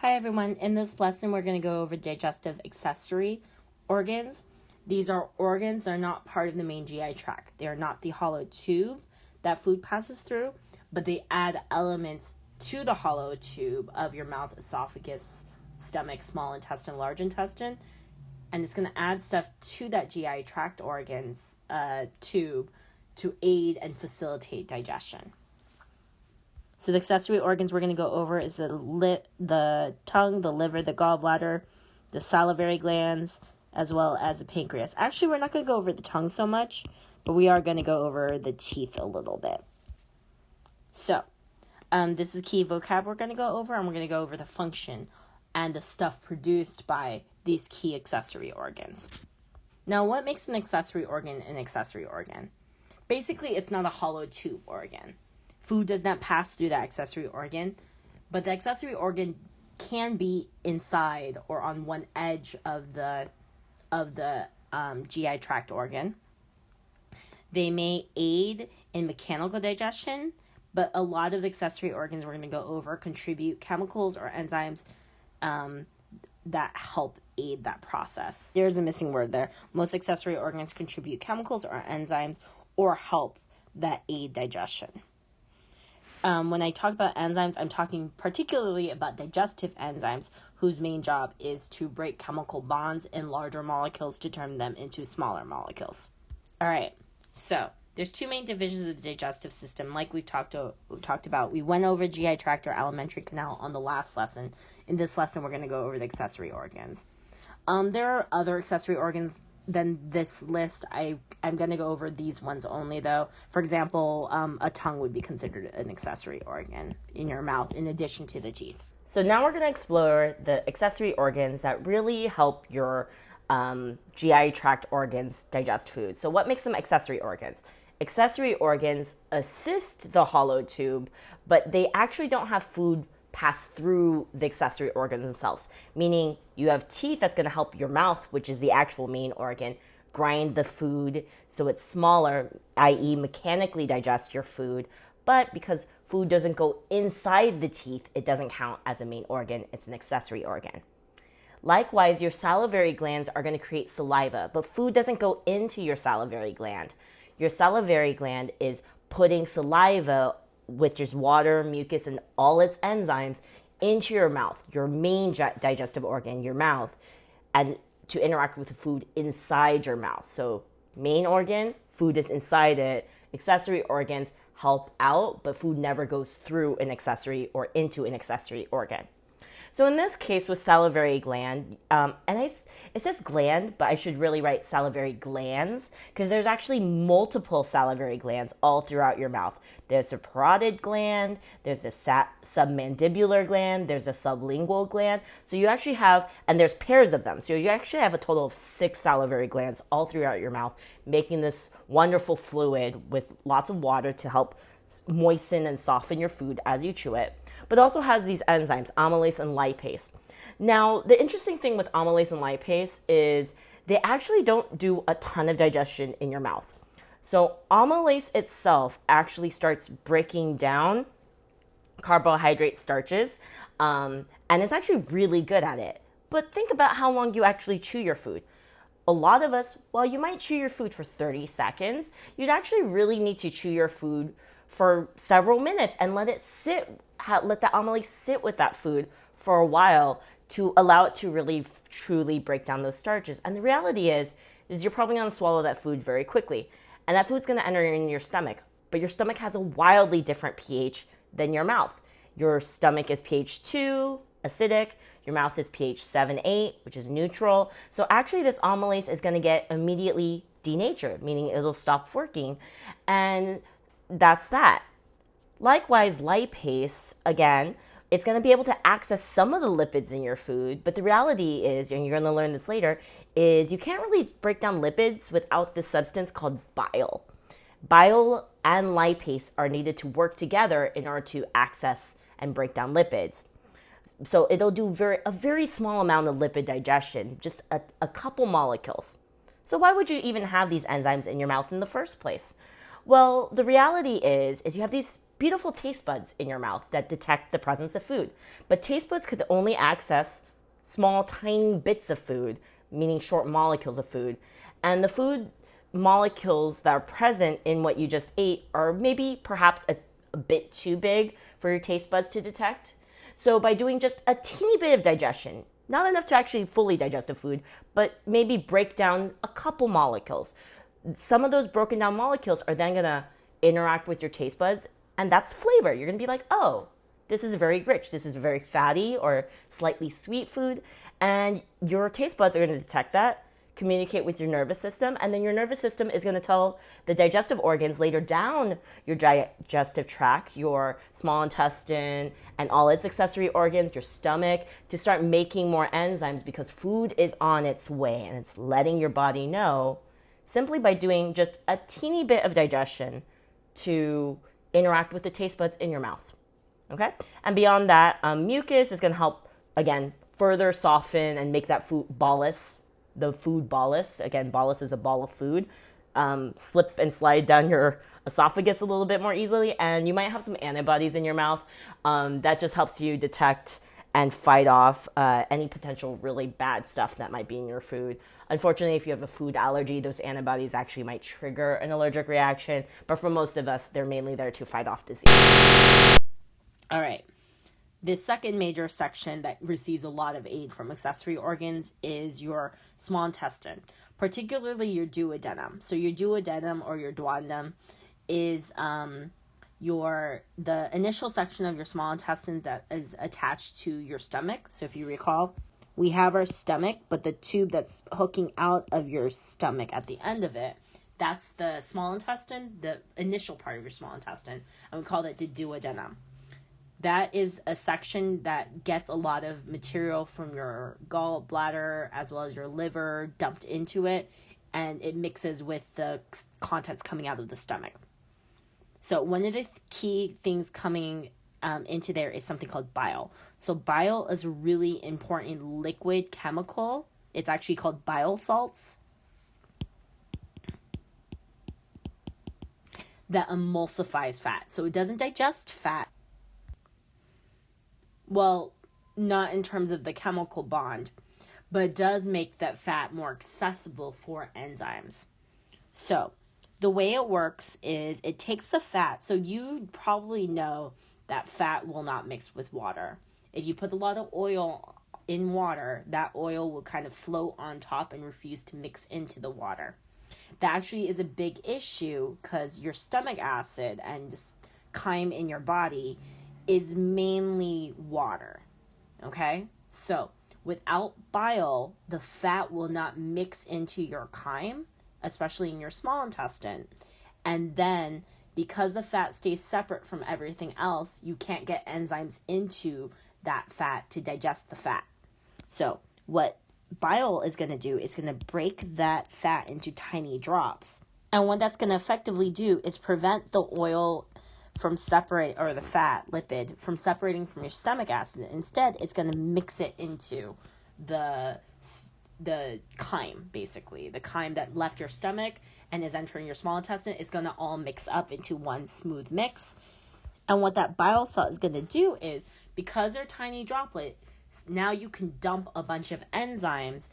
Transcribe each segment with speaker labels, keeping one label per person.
Speaker 1: Hi everyone, in this lesson we're going to go over digestive accessory organs. These are organs that are not part of the main GI tract. They are not the hollow tube that food passes through, but they add elements to the hollow tube of your mouth, esophagus, stomach, small intestine, large intestine, and it's going to add stuff to that GI tract organs tube to aid and facilitate digestion. So the accessory organs we're going to go over is the tongue, the liver, the gallbladder, the salivary glands, as well as the pancreas. Actually, we're not going to go over the tongue so much, but we are going to go over the teeth a little bit. So, this is key vocab we're going to go over, and we're going to go over the function and the stuff produced by these key accessory organs. Now, what makes an accessory organ an accessory organ? Basically, it's not a hollow tube organ. Food does not pass through that accessory organ, but the accessory organ can be inside or on one edge of the GI tract organ. They may aid in mechanical digestion, but a lot of the accessory organs we're going to go over contribute chemicals or enzymes that help aid that process. There's a missing word there. Most accessory organs contribute chemicals or enzymes or help that aid digestion. When I talk about enzymes, I'm talking particularly about digestive enzymes, whose main job is to break chemical bonds in larger molecules to turn them into smaller molecules. All right, so there's two main divisions of the digestive system, like we've talked about. We went over GI tract or alimentary canal on the last lesson. In this lesson, we're going to go over the accessory organs. There are other accessory organs than this list. I'm going to go over these ones only, though. For example, a tongue would be considered an accessory organ in your mouth in addition to the teeth. So now we're going to explore the accessory organs that really help your GI tract organs digest food. So what makes them accessory organs? Accessory organs assist the hollow tube, but they actually don't have food pass through the accessory organs themselves, meaning you have teeth that's going to help your mouth, which is the actual main organ, grind the food so it's smaller, i.e. mechanically digest your food. But because food doesn't go inside the teeth, it doesn't count as a main organ. It's an accessory organ. Likewise, your salivary glands are going to create saliva, but food doesn't go into your salivary gland. Your salivary gland is putting saliva, which is water, mucus, and all its enzymes, into your mouth, your main digestive organ, your mouth, and to interact with the food inside your mouth. So main organ, food is inside it. Accessory organs help out, but food never goes through an accessory or into an accessory organ. So in this case with salivary gland, it says gland, but I should really write salivary glands because there's actually multiple salivary glands all throughout your mouth. There's the parotid gland, there's the submandibular gland, there's the sublingual gland. So you actually have, and there's pairs of them. So you actually have a total of 6 salivary glands all throughout your mouth, making this wonderful fluid with lots of water to help moisten and soften your food as you chew it, but also has these enzymes, amylase and lipase. Now, the interesting thing with amylase and lipase is they actually don't do a ton of digestion in your mouth. So amylase itself actually starts breaking down carbohydrate starches, and it's actually really good at it. But think about how long you actually chew your food. A lot of us, while you might chew your food for 30 seconds, you'd actually really need to chew your food for several minutes and let it sit, let the amylase sit with that food for a while to allow it to really truly break down those starches. And the reality is you're probably going to swallow that food very quickly. And that food's going to enter in your stomach. But your stomach has a wildly different pH than your mouth. Your stomach is pH 2, acidic. Your mouth is pH 7, 8, which is neutral. So actually this amylase is going to get immediately denatured, meaning it'll stop working. And that's that. Likewise, lipase, again, it's going to be able to access some of the lipids in your food, but the reality is, and you're going to learn this later, is you can't really break down lipids without this substance called bile. Bile and lipase are needed to work together in order to access and break down lipids. So it'll do a very small amount of lipid digestion, just a couple molecules. So why would you even have these enzymes in your mouth in the first place? Well, the reality is you have these
Speaker 2: beautiful taste buds in your mouth that detect the presence of food. But taste buds could only access small, tiny bits of food, meaning short molecules of food. And the food molecules that are present in what you just ate are maybe perhaps a bit too big for your taste buds to detect. So by doing just a teeny bit of digestion, not enough to actually fully digest the food, but maybe break down a couple molecules. Some of those broken down molecules are then gonna interact with your taste buds, and that's flavor. You're gonna be like, oh, this is very rich. This is a very fatty or slightly sweet food, and your taste buds are gonna detect that, communicate with your nervous system, and then your nervous system is going to tell the digestive organs later down your digestive tract, your small intestine, and all its accessory organs, your stomach, to start making more enzymes because food is on its way, and it's letting your body know simply by doing just a teeny bit of digestion to interact with the taste buds in your mouth. Okay? And beyond that, mucus is going to help, again, further soften and make that food bolus, the food bolus. Again, bolus is a ball of food. Slip and slide down your esophagus a little bit more easily, and you might have some antibodies in your mouth. That just helps you detect and fight off any potential really bad stuff that might be in your food. Unfortunately, if you have a food allergy, those antibodies actually might trigger an allergic reaction, but for most of us, they're mainly there to fight off disease.
Speaker 1: All right. The second major section that receives a lot of aid from accessory organs is your small intestine, particularly your duodenum. So your duodenum or your duodenum is the initial section of your small intestine that is attached to your stomach. So if you recall, we have our stomach, but the tube that's hooking out of your stomach at the end of it, that's the small intestine, the initial part of your small intestine, and we call it the duodenum. That is a section that gets a lot of material from your gallbladder as well as your liver dumped into it, and it mixes with the contents coming out of the stomach. So one of the key things coming into there is something called bile. So bile is a really important liquid chemical. It's actually called bile salts that emulsifies fat. So it doesn't digest fat. Well, not in terms of the chemical bond, but it does make that fat more accessible for enzymes. So the way it works is it takes the fat. So you probably know that fat will not mix with water. If you put a lot of oil in water, that oil will kind of float on top and refuse to mix into the water. That actually is a big issue because your stomach acid and this chyme in your body is mainly water. Okay? So without bile, the fat will not mix into your chyme, especially in your small intestine. And then because the fat stays separate from everything else, you can't get enzymes into that fat to digest the fat. So what bile is going to do is going to break that fat into tiny drops. And what that's going to effectively do is prevent the oil from the fat lipid from separating from your stomach acid. Instead, it's going to mix it into the chyme, basically. The chyme that left your stomach and is entering your small intestine is going to all mix up into one smooth mix. And what that bile salt is going to do is, because they're tiny droplets, now you can dump a bunch of enzymes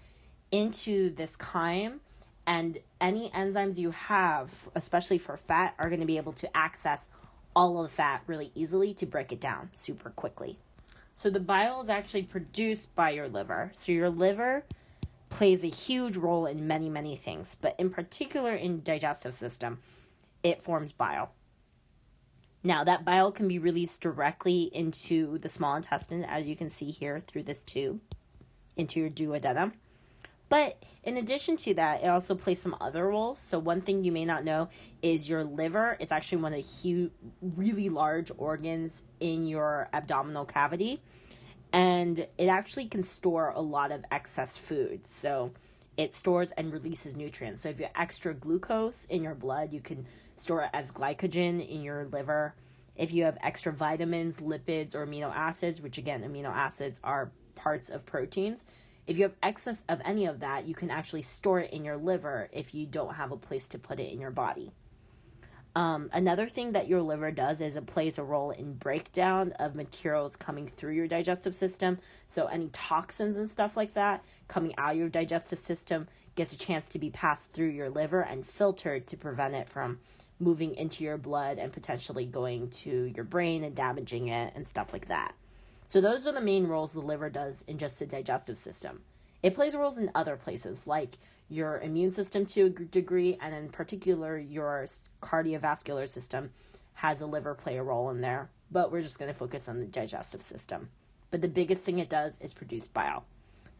Speaker 1: into this chyme, and any enzymes you have, especially for fat, are going to be able to access all of the fat really easily to break it down super quickly. So the bile is actually produced by your liver. So your liver plays a huge role in many, many things, but in particular in the digestive system, it forms bile. Now that bile can be released directly into the small intestine, as you can see here through this tube, into your duodenum. But in addition to that, it also plays some other roles. So one thing you may not know is your liver. It's actually one of the really large organs in your abdominal cavity. And it actually can store a lot of excess food. So it stores and releases nutrients. So if you have extra glucose in your blood, you can store it as glycogen in your liver. If you have extra vitamins, lipids, or amino acids, which again, amino acids are parts of proteins, if you have excess of any of that, you can actually store it in your liver if you don't have a place to put it in your body. Another thing that your liver does is it plays a role in breakdown of materials coming through your digestive system. So any toxins and stuff like that coming out of your digestive system gets a chance to be passed through your liver and filtered to prevent it from moving into your blood and potentially going to your brain and damaging it and stuff like that. So those are the main roles the liver does in just the digestive system. It plays roles in other places, like your immune system to a degree, and in particular, your cardiovascular system has a liver play a role in there. But we're just going to focus on the digestive system. But the biggest thing it does is produce bile.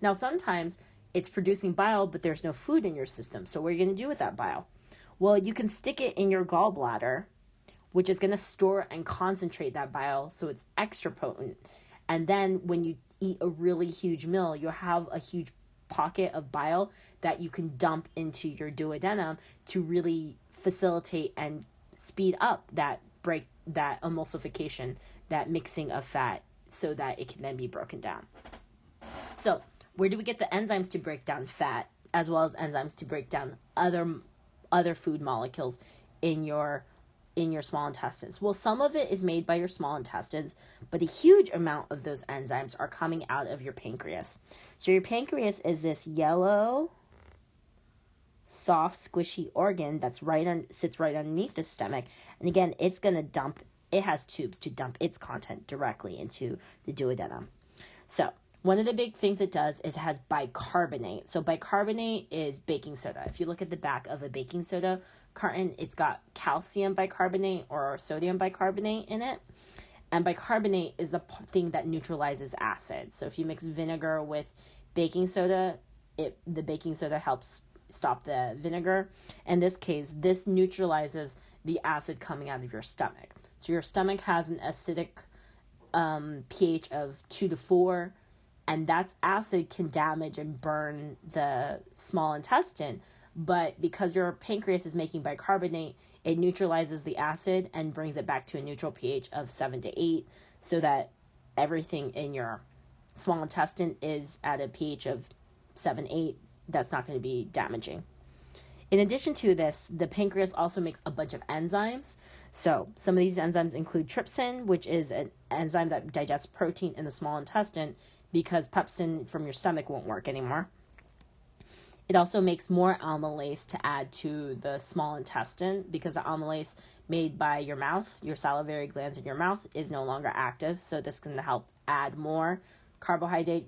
Speaker 1: Now, sometimes it's producing bile, but there's no food in your system. So what are you going to do with that bile? Well, you can stick it in your gallbladder, which is going to store and concentrate that bile so it's extra potent. And then when you eat a really huge meal, you'll have a huge pocket of bile that you can dump into your duodenum to really facilitate and speed up that emulsification, that mixing of fat, so that it can then be broken down. So where do we get the enzymes to break down fat, as well as enzymes to break down other food molecules in your small intestines? Well, some of it is made by your small intestines, but a huge amount of those enzymes are coming out of your pancreas. So your pancreas is this yellow, soft, squishy organ that's sits right underneath the stomach. And again, it has tubes to dump its content directly into the duodenum. So one of the big things it does is it has bicarbonate. So bicarbonate is baking soda. If you look at the back of a baking soda carton, it's got calcium bicarbonate or sodium bicarbonate in it. And bicarbonate is the thing that neutralizes acid. So if you mix vinegar with baking soda, the baking soda helps stop the vinegar. In this case, this neutralizes the acid coming out of your stomach. So your stomach has an acidic pH of 2 to 4, and that acid can damage and burn the small intestine. But because your pancreas is making bicarbonate, it neutralizes the acid and brings it back to a neutral pH of 7 to 8, so that everything in your small intestine is at a pH of 7, 8. That's not going to be damaging. In addition to this, the pancreas also makes a bunch of enzymes. So some of these enzymes include trypsin, which is an enzyme that digests protein in the small intestine, because pepsin from your stomach won't work anymore. It also makes more amylase to add to the small intestine, because the amylase made by your mouth, your salivary glands in your mouth, is no longer active. So this can help add more carbohydrate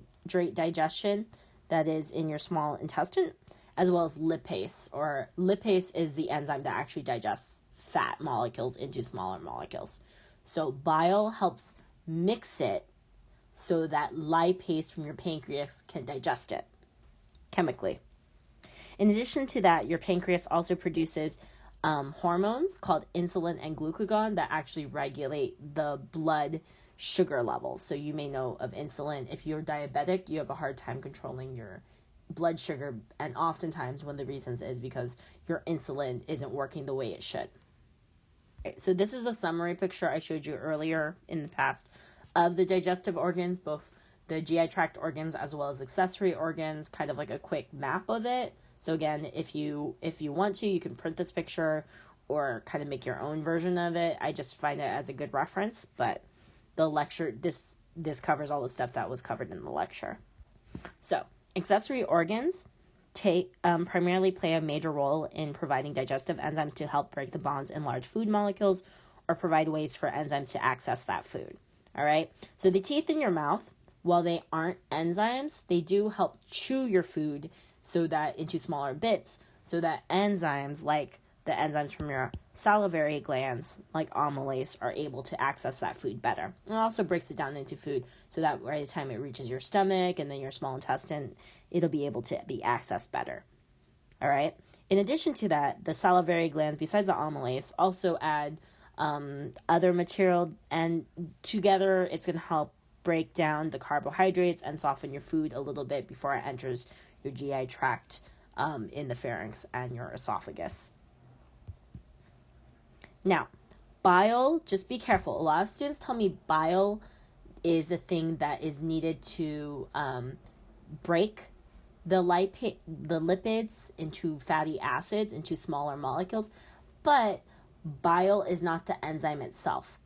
Speaker 1: digestion that is in your small intestine, as well as lipase. Or lipase is the enzyme that actually digests fat molecules into smaller molecules. So bile helps mix it so that lipase from your pancreas can digest it chemically. In addition to that, your pancreas also produces hormones called insulin and glucagon that actually regulate the blood sugar levels. So you may know of insulin. If you're diabetic, you have a hard time controlling your blood sugar, and oftentimes one of the reasons is because your insulin isn't working the way it should. Okay, so this is a summary picture I showed you earlier in the past of the digestive organs, both the GI tract organs as well as accessory organs, kind of like a quick map of it. So again, if you want to, you can print this picture or kind of make your own version of it. I just find it as a good reference, but the lecture, this covers all the stuff that was covered in the lecture. So accessory organs primarily play a major role in providing digestive enzymes to help break the bonds in large food molecules or provide ways for enzymes to access that food. All right. So the teeth in your mouth, while they aren't enzymes, they do help chew your food into smaller bits, so that enzymes like the enzymes from your salivary glands, like amylase, are able to access that food better. It also breaks it down into food so that by the time it reaches your stomach and then your small intestine, it'll be able to be accessed better. All right. In addition to that, the salivary glands, besides the amylase, also add other material, and together it's going to help break down the carbohydrates and soften your food a little bit before it enters your GI tract in the pharynx and your esophagus. Now, bile, just be careful. A lot of students tell me bile is a thing that is needed to break the lipids into fatty acids, into smaller molecules. But Bile is not the enzyme itself.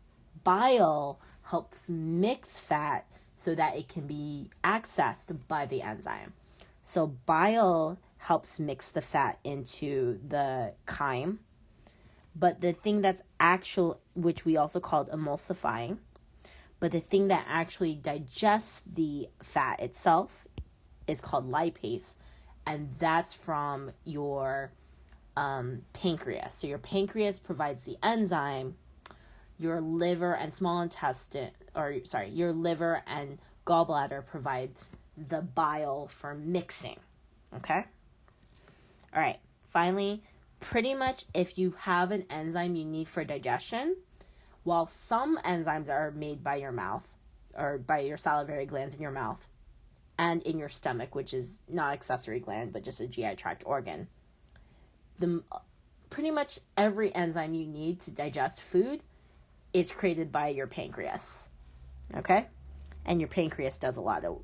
Speaker 1: Bile helps mix fat so that it can be accessed by the enzyme. So bile helps mix the fat into the chyme. But the thing that's actual, which we also called emulsifying, but the thing that actually digests the fat itself is called lipase, and that's from your pancreas. So your pancreas provides the enzyme. Your liver and small intestine, your liver and gallbladder provide the bile for mixing. Okay? All right. Finally, pretty much if you have an enzyme you need for digestion, while some enzymes are made by your mouth or by your salivary glands in your mouth and in your stomach, which is not accessory gland but just a GI tract organ, pretty much every enzyme you need to digest food is created by your pancreas. Okay? And your pancreas does a lot of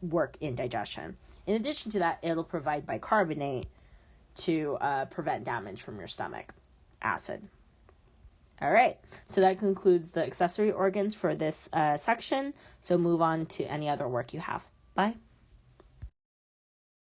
Speaker 1: work in digestion. In addition to that, it'll provide bicarbonate to prevent damage from your stomach acid. All right, so that concludes the accessory organs for this section. So move on to any other work you have. Bye.